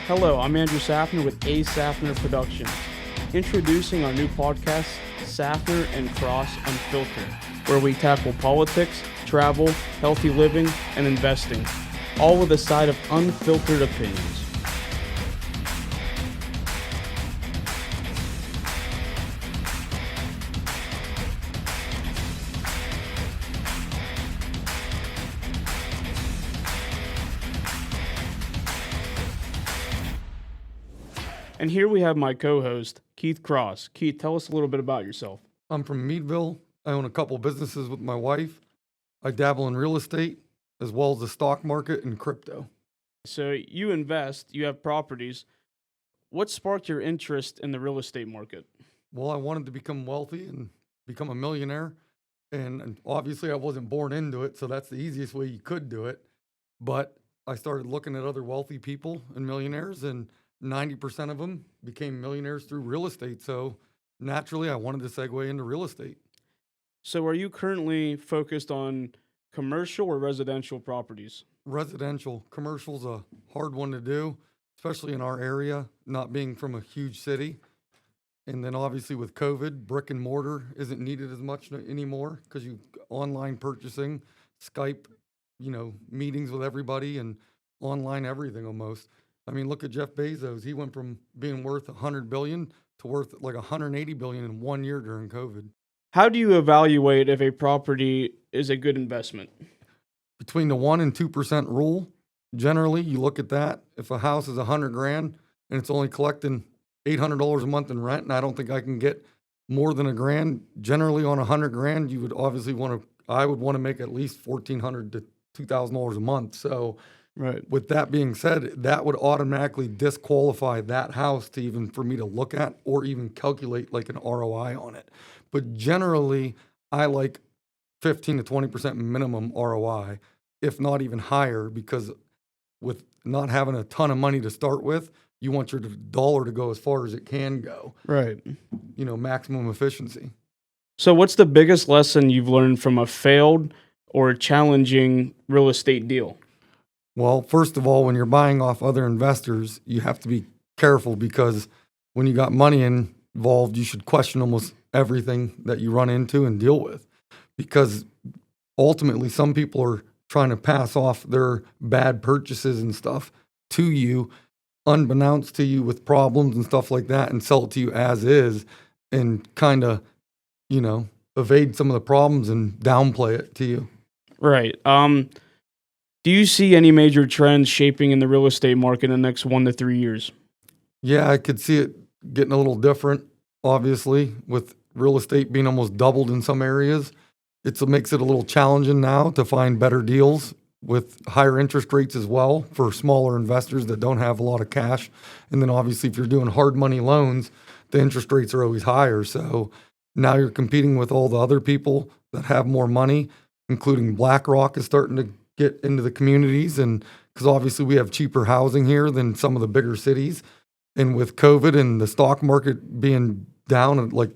Hello, I'm Andrew Safner with asafnerproductions. Introducing our new podcast, Safner and Unfiltered, where we tackle politics, travel, healthy living, and investing, all with a side of unfiltered opinions. And here we have my co-host, Keith Cross. Keith, tell us a little bit about yourself. I'm from Meadville. I own a couple businesses with my wife. I dabble in real estate as well as the stock market and crypto. So you invest, you have properties. What sparked your interest in the real estate market? Well, I wanted to become wealthy and become a millionaire. And obviously I wasn't born into it, so that's the easiest way you could do it. But I started looking at other wealthy people and millionaires, and 90% of them became millionaires through real estate. So naturally, I wanted to segue into real estate. So are you currently focused on commercial or residential properties? Residential. Commercial's a hard one to do, especially in our area, not being from a huge city. And then obviously with COVID, brick and mortar isn't needed as much anymore because you online purchasing, Skype, meetings with everybody and online everything almost. I mean, look at Jeff Bezos. He went from being worth $100 billion to worth like $180 billion in 1 year during COVID. How do you evaluate if a property is a good investment? Between the 1% and 2% rule, generally you look at that. If a house is $100 grand and it's only collecting $800 a month in rent, and I don't think I can get more than $1,000, generally on $100 grand, you would obviously I would want to make at least $1,400 to $2,000 a month. So right. With that being said, that would automatically disqualify that house to even for me to look at or even calculate like an ROI on it. But generally, I like 15 to 20% minimum ROI, if not even higher, because with not having a ton of money to start with, you want your dollar to go as far as it can go. Right. Maximum efficiency. So what's the biggest lesson you've learned from a failed or challenging real estate deal? Well, first of all, when you're buying off other investors, you have to be careful because when you got money involved, you should question almost everything that you run into and deal with. Because ultimately, some people are trying to pass off their bad purchases and stuff to you, unbeknownst to you with problems and stuff like that, and sell it to you as is and kind of, evade some of the problems and downplay it to you. Right. Do you see any major trends shaping in the real estate market in the next 1 to 3 years? Yeah, I could see it getting a little different, obviously, with real estate being almost doubled in some areas. It makes it a little challenging now to find better deals with higher interest rates as well for smaller investors that don't have a lot of cash. And then obviously if you're doing hard money loans, the interest rates are always higher. So now you're competing with all the other people that have more money, including BlackRock is starting to get into the communities, and because obviously we have cheaper housing here than some of the bigger cities. And with COVID and the stock market being down and like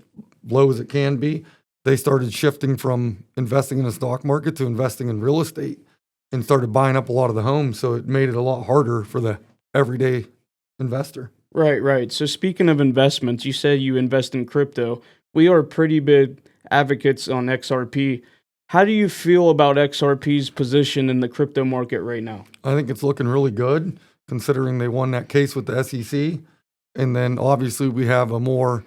low as it can be, they started shifting from investing in the stock market to investing in real estate and started buying up a lot of the homes. So it made it a lot harder for the everyday investor. Right. So speaking of investments, you said you invest in crypto. We are pretty big advocates on XRP. How do you feel about XRP's position in the crypto market right now? I think it's looking really good considering they won that case with the SEC. And then obviously we have a more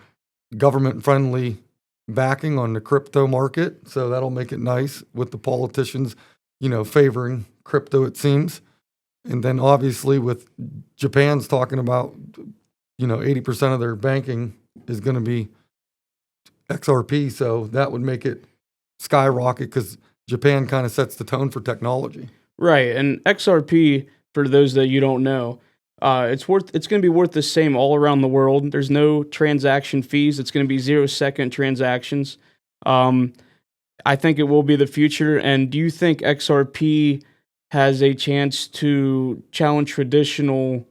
government-friendly backing on the crypto market. So that'll make it nice with the politicians, favoring crypto, it seems. And then obviously with Japan's talking about, 80% of their banking is going to be XRP. So that would make it skyrocket because Japan kind of sets the tone for technology. Right, and XRP, for those that you don't know, it's going to be worth the same all around the world. There's no transaction fees. It's going to be 0-second transactions. I think it will be the future. And do you think XRP has a chance to challenge traditional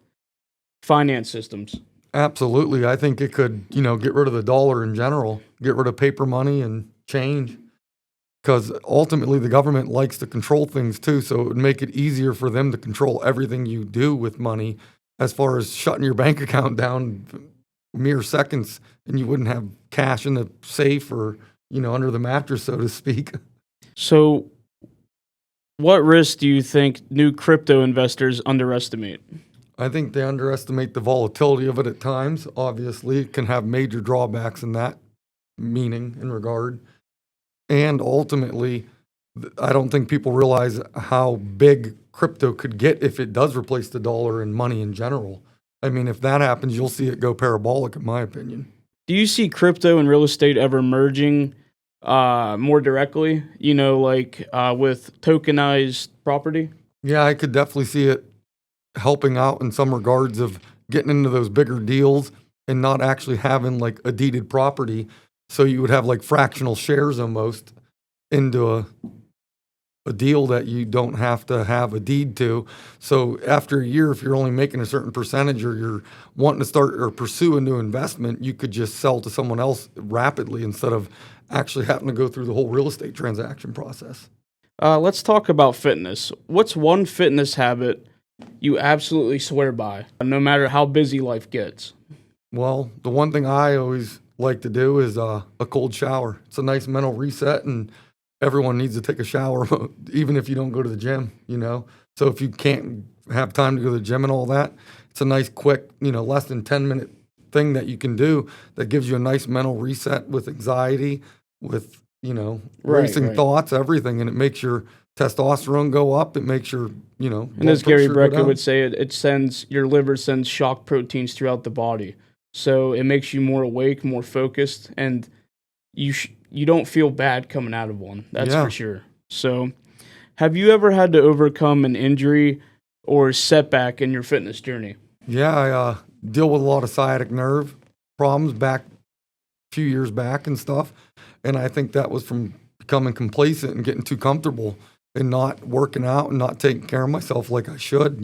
finance systems? Absolutely. I think it could, get rid of the dollar in general, get rid of paper money and change. Because ultimately the government likes to control things too, so it would make it easier for them to control everything you do with money as far as shutting your bank account down mere seconds, and you wouldn't have cash in the safe or, under the mattress, so to speak. So, what risk do you think new crypto investors underestimate? I think they underestimate the volatility of it at times. Obviously, it can have major drawbacks in that meaning and regard. And ultimately, I don't think people realize how big crypto could get if it does replace the dollar and money in general. I mean, if that happens, you'll see it go parabolic, in my opinion. Do you see crypto and real estate ever merging more directly, with tokenized property? Yeah, I could definitely see it helping out in some regards of getting into those bigger deals and not actually having like a deeded property. So you would have like fractional shares almost into a deal that you don't have to have a deed to. So after a year, if you're only making a certain percentage or you're wanting to start or pursue a new investment, you could just sell to someone else rapidly instead of actually having to go through the whole real estate transaction process. Let's talk about fitness. What's one fitness habit you absolutely swear by, no matter how busy life gets? Well, the one thing I always like to do is a cold shower. It's a nice mental reset, and everyone needs to take a shower, even if you don't go to the gym, So if you can't have time to go to the gym and all that, it's a nice, quick, less than 10-minute thing that you can do that gives you a nice mental reset with anxiety, with, racing thoughts, everything. And it makes your testosterone go up. It makes your, And as Gary Brecka would say, your liver sends shock proteins throughout the body. So it makes you more awake, more focused, and you don't feel bad coming out of one. That's for sure. So have you ever had to overcome an injury or setback in your fitness journey? Yeah, I deal with a lot of sciatic nerve problems a few years back and stuff. And I think that was from becoming complacent and getting too comfortable and not working out and not taking care of myself like I should,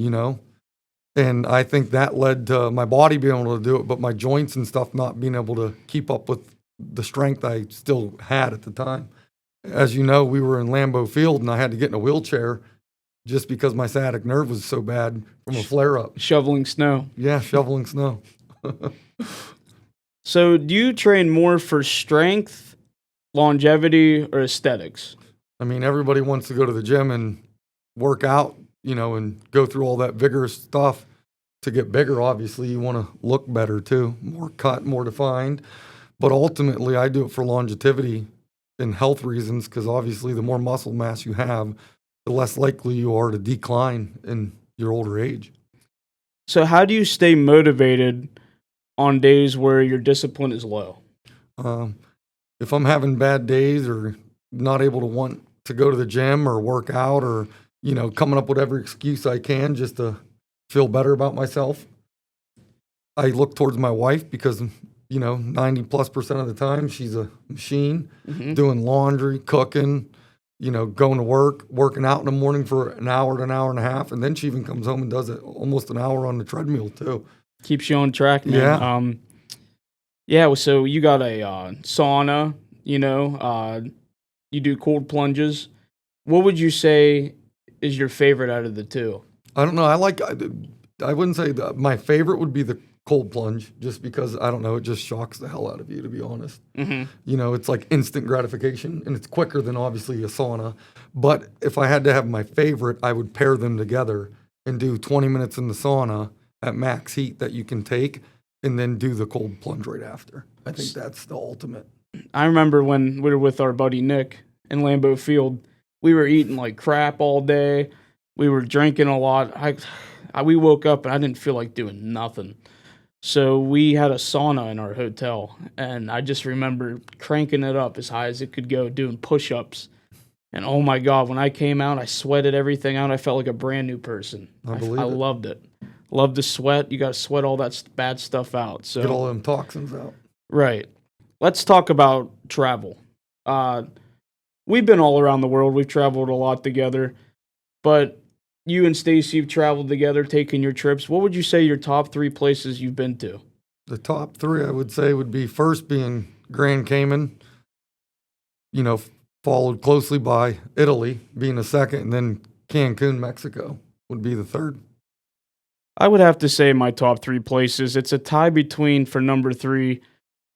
And I think that led to my body being able to do it, but my joints and stuff not being able to keep up with the strength I still had at the time. As you know, we were in Lambeau Field and I had to get in a wheelchair just because my sciatic nerve was so bad from a flare-up. Shoveling snow. Yeah, shoveling snow. So do you train more for strength, longevity, or aesthetics? I mean, everybody wants to go to the gym and work out, and go through all that vigorous stuff to get bigger. Obviously, you want to look better too, more cut, more defined. But ultimately, I do it for longevity and health reasons because obviously the more muscle mass you have, the less likely you are to decline in your older age. So how do you stay motivated on days where your discipline is low? If I'm having bad days or not able to want to go to the gym or work out or, coming up with every excuse I can just to feel better about myself, I look towards my wife because 90+% of the time she's a machine, doing laundry, cooking, going to work, working out in the morning for an hour to an hour and a half. And then she even comes home and does it almost an hour on the treadmill too. Keeps you on track, man. Yeah. So you got a sauna, you do cold plunges. What would you say is your favorite out of the two? I don't know. I wouldn't say that my favorite would be the cold plunge just because, I don't know, it just shocks the hell out of you, to be honest. It's like instant gratification and it's quicker than obviously a sauna. But if I had to have my favorite, I would pair them together and do 20 minutes in the sauna at max heat that you can take and then do the cold plunge right after. I think that's the ultimate. I remember when we were with our buddy Nick in Lambeau Field, we were eating like crap all day. We were drinking a lot. We woke up and I didn't feel like doing nothing. So we had a sauna in our hotel, and I just remember cranking it up as high as it could go, doing push-ups. And oh my God, when I came out, I sweated everything out. I felt like a brand new person. I loved it. Love to sweat. You got to sweat all that bad stuff out. So get all them toxins out. Right. Let's talk about travel. We've been all around the world. We've traveled a lot together, but you and Stacy have traveled together, taking your trips. What would you say your top 3 places you've been to? The top 3, I would say, would be first being Grand Cayman, followed closely by Italy being a second, and then Cancun, Mexico would be the third. I would have to say my top three places. It's a tie between, for number three,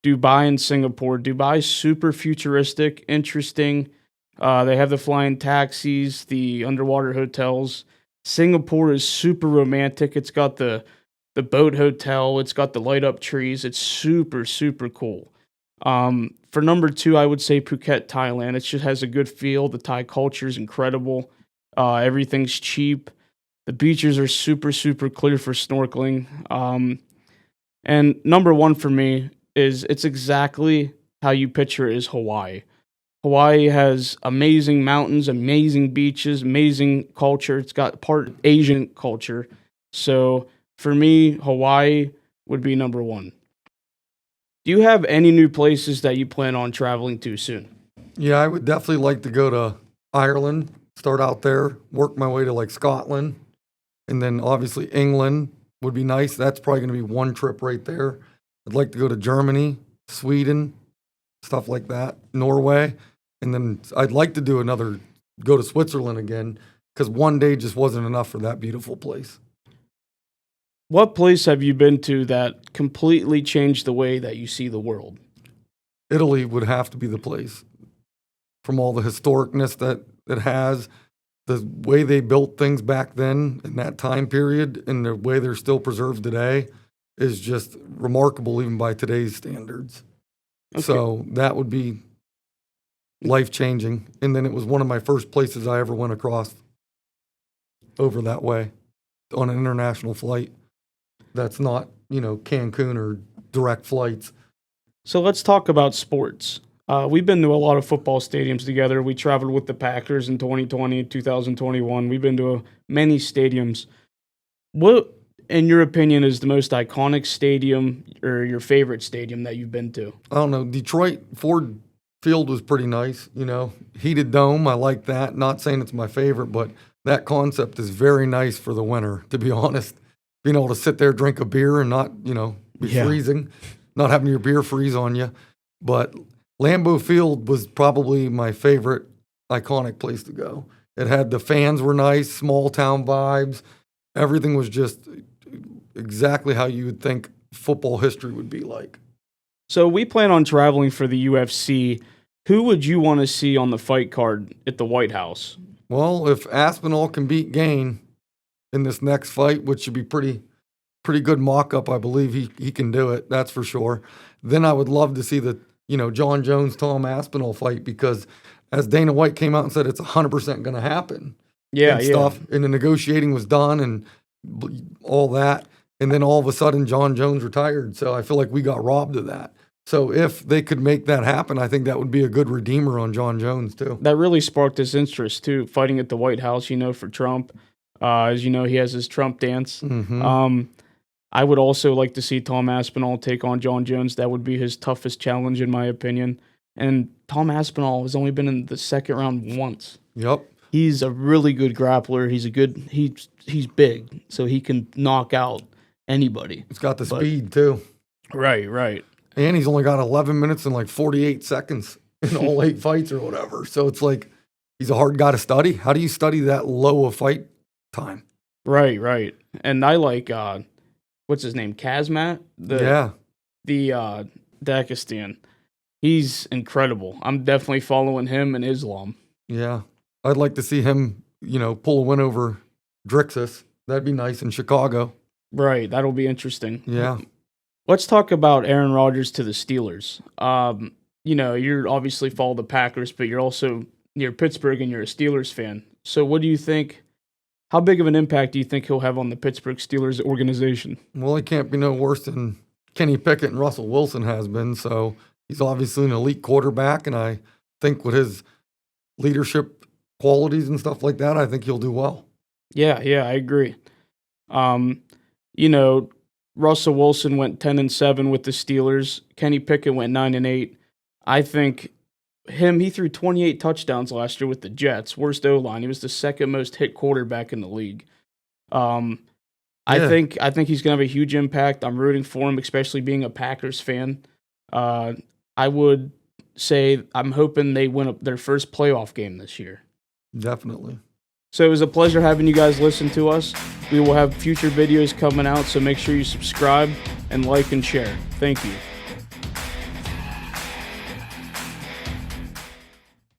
Dubai and Singapore. Dubai's super futuristic, interesting. They have the flying taxis, the underwater hotels. Singapore is super romantic. It's got the boat hotel. It's got the light up trees. It's super super cool. For number two, I would say Phuket, Thailand. It just has a good feel. The Thai culture is incredible. Everything's cheap. The beaches are super super clear for snorkeling. And number one for me is it's exactly how you picture it is Hawaii. Hawaii has amazing mountains, amazing beaches, amazing culture. It's got part Asian culture. So for me, Hawaii would be number one. Do you have any new places that you plan on traveling to soon? Yeah, I would definitely like to go to Ireland, start out there, work my way to like Scotland, and then obviously England would be nice. That's probably going to be one trip right there. I'd like to go to Germany, Sweden, stuff like that, Norway, and then I'd like to do go to Switzerland again because one day just wasn't enough for that beautiful place. What place have you been to that completely changed the way that you see the world? Italy would have to be the place from all the historicness that it has, the way they built things back then in that time period, and the way they're still preserved today is just remarkable, even by today's standards. Okay. So that would be life changing. And then it was one of my first places I ever went across over that way on an international flight. That's not, Cancun or direct flights. So let's talk about sports. We've been to a lot of football stadiums together. We traveled with the Packers in 2020, 2021. We've been to many stadiums. What, in your opinion, is the most iconic stadium or your favorite stadium that you've been to? I don't know. Detroit Ford Field was pretty nice. Heated dome. I like that. Not saying it's my favorite, but that concept is very nice for the winter, to be honest. Being able to sit there, drink a beer and not, be freezing, not having your beer freeze on you. But Lambeau Field was probably my favorite iconic place to go. It had the fans were nice, small town vibes. Everything was just exactly how you would think football history would be like. So we plan on traveling for the UFC. Who would you want to see on the fight card at the White House? Well, if Aspinall can beat Gain in this next fight, which should be pretty good mock-up, I believe he can do it, that's for sure. Then I would love to see the, John Jones, Tom Aspinall fight because as Dana White came out and said, it's 100% going to happen. Yeah, and stuff. And the negotiating was done and all that. And then all of a sudden, John Jones retired. So I feel like we got robbed of that. So if they could make that happen, I think that would be a good redeemer on John Jones, too. That really sparked his interest, too, fighting at the White House, for Trump. As you know, he has his Trump dance. Mm-hmm. I would also like to see Tom Aspinall take on John Jones. That would be his toughest challenge, in my opinion. And Tom Aspinall has only been in the second round once. Yep. He's a really good grappler. He's big, so he can knock out anybody. He's got the speed, too. Right. And he's only got 11 minutes and like 48 seconds in all 8 fights or whatever. So it's like he's a hard guy to study. How do you study that low of fight time? Right. And I like, what's his name? Kazmat? The Dagestan. He's incredible. I'm definitely following him in Islam. Yeah. I'd like to see him, pull a win over Drixus. That'd be nice in Chicago. Right. That'll be interesting. Yeah. Let's talk about Aaron Rodgers to the Steelers. You're obviously follow the Packers, but you're Pittsburgh and you're a Steelers fan. So what do you think? How big of an impact do you think he'll have on the Pittsburgh Steelers organization? Well, he can't be no worse than Kenny Pickett and Russell Wilson has been. So he's obviously an elite quarterback, and I think with his leadership qualities and stuff like that, I think he'll do well. Yeah, I agree. Russell Wilson went 10-7 with the Steelers. Kenny Pickett went 9-8. I think he threw 28 touchdowns last year with the Jets. Worst O-line. He was the second most hit quarterback in the league. I think he's going to have a huge impact. I'm rooting for him, especially being a Packers fan. I would say I'm hoping they win their first playoff game this year. Definitely. So it was a pleasure having you guys listen to us. We will have future videos coming out, so make sure you subscribe and like and share. Thank you.